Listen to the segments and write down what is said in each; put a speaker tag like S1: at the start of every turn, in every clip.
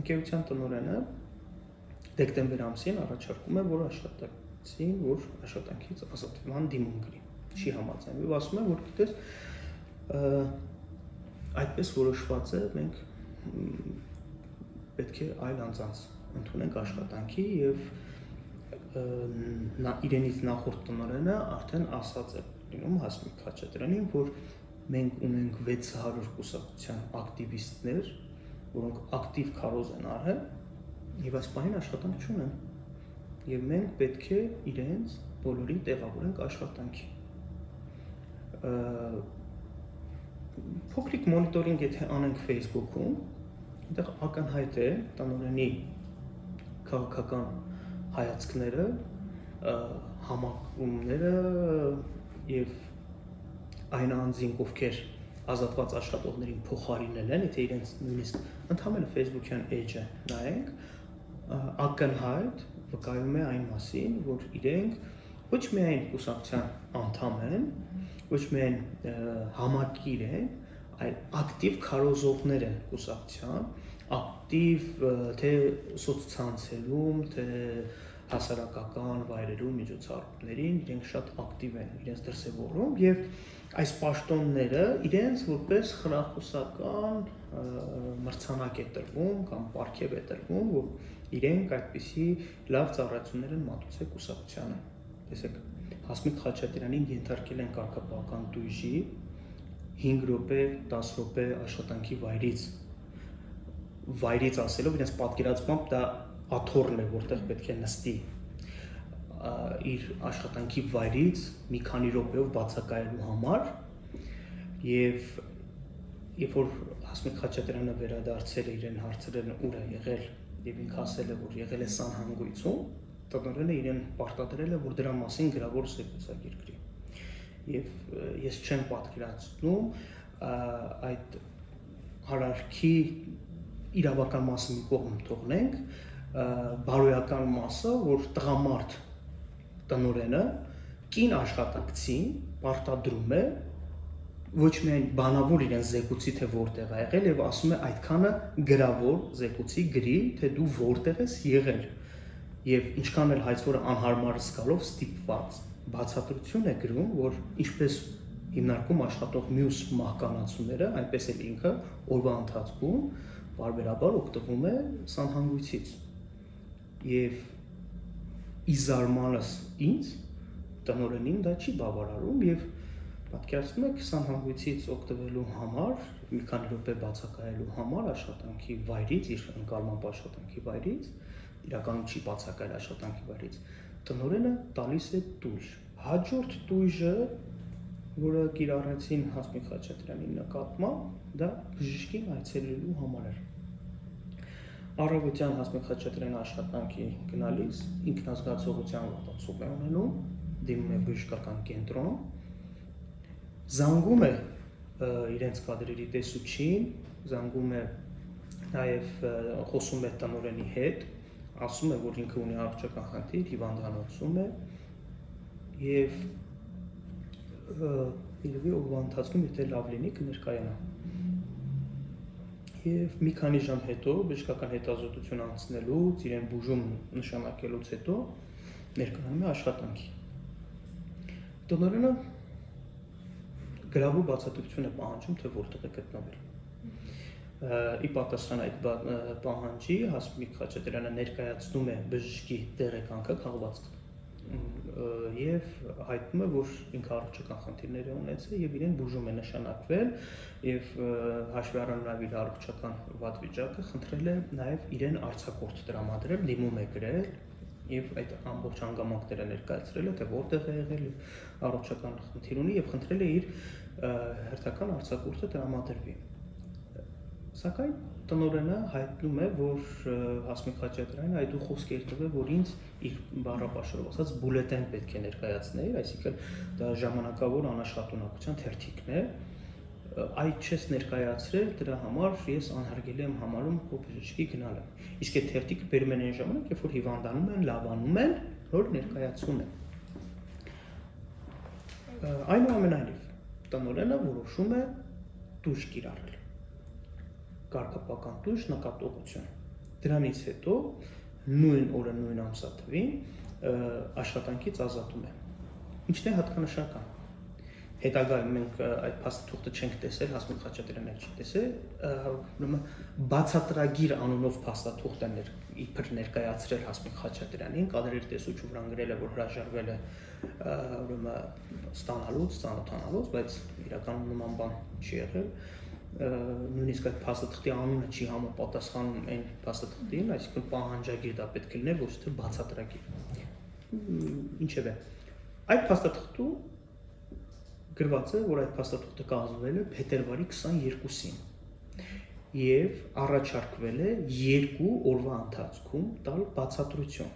S1: ընկերության տնօրենը դեկտեմբեր ամսին առաջարկում է, որ աշխատակցին, որ աշխատանքից ազատվման դիմում գրի, չի համաձայնվում եւ ասում է, որ գիտես, այդպես որոշված է, մենք պետք է այլ անձանց ընդունենք աշխատանքի եւ իրենից նախորդ տնօրենը արդեն ասած է լինում Հասմիկ Խաչատրյանին, որ մենք ունենք 600 կուսակցության ակտիվիստներ, որոնք ակտիվ քարոզ են արել եւ այս պահին աշխատանք չունեն եւ մենք պետք է իրենց բոլորին տեղավորենք աշխատանքի։ Փոքրիկ մոնիտորինգ եթե անենք Facebook-ում, այնտեղ ակնհայտ է տնօրենի քաղաքական հայացքները, համակումները եւ այն անձին, ովքեր ազատված աշխատողներին փոխարինել են, եթե իրենց նույնիսկ ընդհանրապես Facebook-յան էջը նայենք, ակնհայտ վկայում է այն մասին, որ իրենք ոչ միայն կուսակցության անդամ են, ոչ միայն համակիր են, այլ ակտիվ քարոզողներ են կուսակցության, ակտիվ թե սոցցանցերում, թե հասարակական վայրերում միջոցառումներին իրենք շատ ակտիվ են իրենց դրսևորում եւ այս պաշտոնները իրենց որպես խրախուսական մրցանակ է տրվում կամ պարգև է տրվում, որ իրենք այդպիսի լավ ծառայություններ են մատուցել կուսակցությանը։ Տեսեք, Հասմիկ Խաչատրյանին ենթարկել են կարգապահական տույժի 5 րոպե, 10 րոպե աշխատանքի վայրից ասելով իրենց պատկերացմամբ դա աթոռն է, որտեղ պետք է նստի իր աշխատանքի վայրից մի քանի րոպեով բացակայելու համար եւ երբ որ Հասմիկ Խաչատրյանը վերադարձել է իրեն հարցրել ուր է եղել եւ ինքը ասել է որ եղել է Սանհանգույցում, տնօրենը իրեն պարտադրել է որ դրա մասին գրավոր զեկուցագիր գրի եւ ես չեմ պատկերացնում այդ հարարքի իրավական մասը մի կողմ թողնենք, բարոյական մասը, որ տղամարդ տնօրենը կին աշխատակցին պարտադրում է ոչ միայն բանավոր իրեն զեկուցի թե որտեղ է եղել եւ ասում է այդքանը գրավոր զեկուցի գրի թե դու որտեղ ես եղել եւ ինչքան էլ հայցվորը անհարմար զգալով ստիպված բացատրություն է գրում, որ ինչպես հիմնարկում աշխատող մյուս մահկանացուները, այնպես էլ ինքը օրվա ընթացքում բարբերաբար օգտվում է սանհանգույցից եւ ի զարմանս ինձ տնօրենին դա չի բավարարում եւ պատկերացնում եք սանհանգույցից օգտվելու համար մի քանի րոպե բացակայելու համար աշխատանքի վայրից իր ընկալման աշխատանքի վայրից իրականում չի բացակայել աշխատանքի վայրից տնօրենը տալիս է տույժ հաջորդ տույժը որը կիրառեցին Հասմիկ Խաչատրյանի նկատմամբ դա բժշկին այցելելու համար էր առավոտյան Հասմիկ Խաչատրյանը աշխատանքի գնալիս ինքնազգացողության վատացում է ունենում դիմում է բժշկական կենտրոն զանգում է իրենց կադրերի տեսուչին զանգում է նաև խոսում է տնօրենի հետ ասում է որ ինքը ունի առողջական խնդիր հիվանդանոցում է եւ իրավի օրվա ընթացքում եթե լավ լինի կներկայանա եւ մի քանի ժամ հետո բժշկական հետազոտություն անցնելուց իրեն բուժում նշանակելուց հետո ներկայանում է աշխատանքի տնօրենը գրավոր բացատրություն է պահանջում թե որտեղ է գտնվել ի պատասխան այդ պահանջի Հասմիկ Խաչատրյանը ներկայացնում է բժշկի տեղեկանքը քաղվածք եւ հայտնում է որ ինքը առողջական խնդիրներ է ունեցել եւ իրեն բուժում է նշանակվել եւ հաշվի առնելով իր առողջական վատ վիճակը խնդրել է նաեւ իրեն արձակուրդ տրամադրել դիմում է գրել եւ այդ ամբողջ հանգամանքները ներկայացրել է թե որտեղ է եղել առողջական խնդիր ունի եւ խնդրել է իր հերթական արձակուրդը տրամադրվի Սակայն տնօրենը հայտնում է, որ Հասմիկ Խաչատրյանը այդ խոսք էր տվել, որ ինձ իր բառապաշարով ասած բուլետեն պետք է ներկայացներ, այսինքն դա ժամանակավոր անաշխատունակության թերթիկն է, այդ չես ներկայացրել, դրա համար ես անհարգելի եմ համարում քո բժշկի գնալը։ Իսկ այդ թերթիկը բերում են այն ժամանակ, երբ որ հիվանդանում են, լավանում են, որ ներկայացում են։ Այնուամենայնիվ, տնօրենը որոշում է տույժ կիրառել։ Կարգապահական տույժ նկատողություն։ դրանից հետո նույն օրը նույն ամսաթվին աշխատանքից ազատում է։ Ինչն է հատկանշական։ Հետագայում մենք այդ փաստաթուղթը չենք տեսել, Հասմիկ Խաչատրյանն չի տեսել, ուրեմն բացատրագիր անունով փաստաթուղթ է իբր ներկայացրել Հասմիկ Խաչատրյանին, կադրերի տեսուչու վրա գրել է, որ հրաժարվել է ուրեմն ստանալուց, ծանոթանալուց, բայց իրականում նման բան չի եղել։ Նույնիսկ այդ փաստաթղթի անունը չի համապատասխանում այն փաստաթղթին, այսինքն պահանջագիր դա պետք է լիներ, ոչ թե բացատրագիր։ Ինչևէ, այդ փաստաթղթում գրված է, որ այդ փաստաթուղթը կազմվել է փետրվարի 22-ին եւ առաջարկվել է 2 օրվա ընթացքում տալ բացատրություն։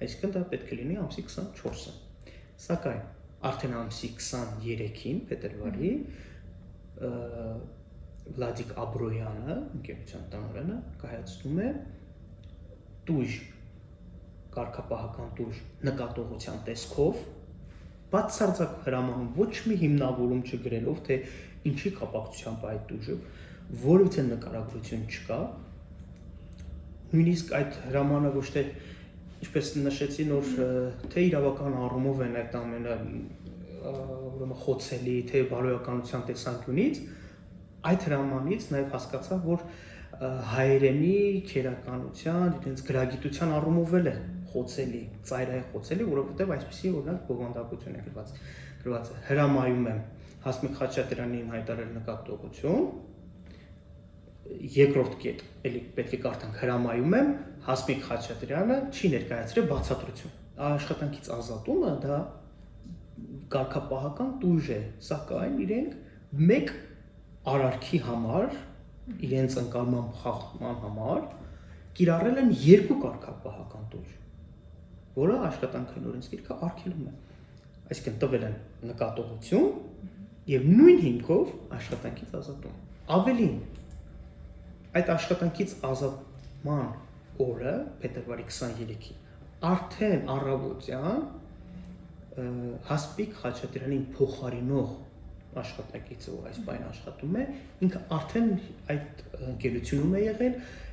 S1: Այսինքն դա պետք է լինի ամսի 24-ը։ Սակայն արդեն ամսի 23-ին փետրվարի Վլադիկ Աբրոյանը, ընկերության տնօրենը, կայացնում է տույժ, կարգապահական տույժ նկատողության տեսքով, բացարձակ հրամանում ոչ մի հիմնավորում չգրելով, թե ինչի կապակցությամբ այդ տույժը, որևէ նկարագրություն չկա, նույնիսկ այդ հրամանը ոչ թե, ինչպես նշեցի, նոր թե իրավական առումով են այդ ամենը խոցելի, թե բարոյականության տեսանկյունից, այդ հրամանից նաև հասկացա, որ հայերենի քերականության, իրենց գրագիտության առումով էլ է խոցելի, ծայրահեղ խոցելի, որովհետև այսպեսի օրինակ բովանդակություն է գրված է։ Հրամայում եմ Հասմիկ Խաչատրյանին հայտարարել նկատողություն, երկրորդ կետ, էլի պետք է կարդանք, հրամայում եմ Հասմիկ Խաչատրյանը չի ներկայացրել բացատրություն։ Աշխատանքից ազատումը դա կարգապահական տույժ է, սակայն իրենք մեկ արարքի համար, իրենց ընկալման խախտման համար կիրառել են 2 կարգապահական տույժ, որը աշխատանքային օրենսգիրքը արգելում է։ Այսինքն տվել են նկատողություն եւ նույն հիմքով աշխատանքից ազատում։ Ավելին, այդ աշխատանքից ազատման օրը, փետրվարի 23-ին, արդեն առավոտյան Հասմիկ Խաչատրյանին փոխարինող աշխատակիցը, որ այս բանը աշխատում է, ինքը արդեն այդ ընկերությունում է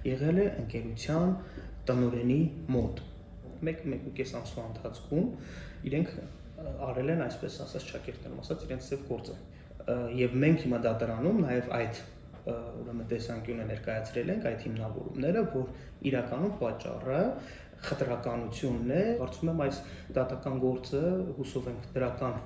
S1: եղել է ընկերության տնօրենի մոտ։ 1-1.5 ամսվա ընթացքում իրենք արել են, այսպես ասած, ճակերտներում ասած, իրենց ծև գործը։ Եվ մենք հիմա դատարանում նաև այդ ուրեմն տեսանկյունը ներկայացրել ենք, այդ հիմնավորումները, որ իրականում պատճառը խտրականությունն է։ Կարծում եմ այս դատական գործը հուսով ենք դրական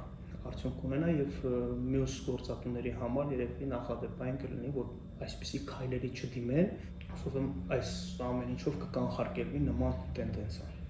S1: արդյունք ունենա եւ մյուս գործատուների համար երևի նախադեպային կլինի, որ այսպիսի քայլերի չդիմեն, հուսով եմ այս ամեն ինչով կկանխարգելվի նման տենդենսը։